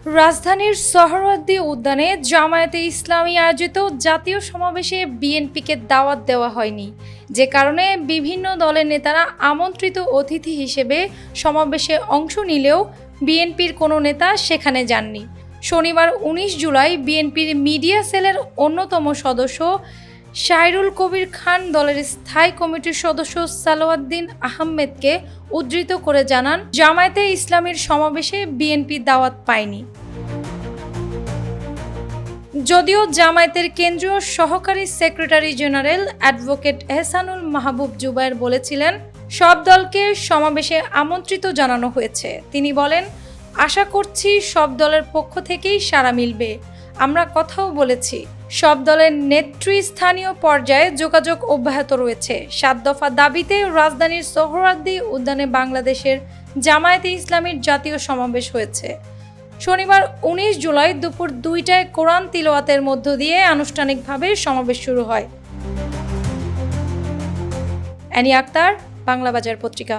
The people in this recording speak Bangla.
রাজধানীর সোহরাওয়ার্দী উদ্যানে জামায়াতে ইসলামী আয়োজিত জাতীয় সমাবেশে বিএনপিকে দাওয়াত দেওয়া হয়নি, যে কারণে বিভিন্ন দলের নেতারা আমন্ত্রিত অতিথি হিসেবে সমাবেশে অংশ নিলেও বিএনপির কোনো নেতা সেখানে যাননি। শনিবার ১৯ জুলাই বিএনপির মিডিয়া সেলের অন্যতম সদস্য শায়রুল কবির খান দলের স্থায়ী কমিটির সদস্য সালাউদ্দিন আহমেদকে উদ্ধৃত করে জানান, জামায়াতে ইসলামীর সমাবেশে বিএনপি দাওয়াত পায়নি। যদিও জামায়াতের কেন্দ্রীয় সহকারী সেক্রেটারি জেনারেল অ্যাডভোকেট এহসানুল মাহবুব জুবায়ের বলেছিলেন, সব দলকে সমাবেশে আমন্ত্রিত জানানো হয়েছে। তিনি বলেন, আশা করছি সব দলের পক্ষ থেকেই সাড়া মিলবে। আমরা কথাও বলেছি। সব দলের নেতৃস্থানীয় পর্যায়ে যোগাযোগ অব্যাহত রয়েছে। ৭ দফা দাবিতে রাজধানীর সোহরাওয়ার্দী উদ্যানে বাংলাদেশের জামায়াতে ইসলামীর জাতীয় সমাবেশ হয়েছে। শনিবার ১৯ জুলাই দুপুর ২টায় কোরআন তিলাওয়াতের মধ্য দিয়ে আনুষ্ঠানিকভাবে সমাবেশ শুরু হয়। অ্যানি আক্তার, বাংলা বাজার পত্রিকা।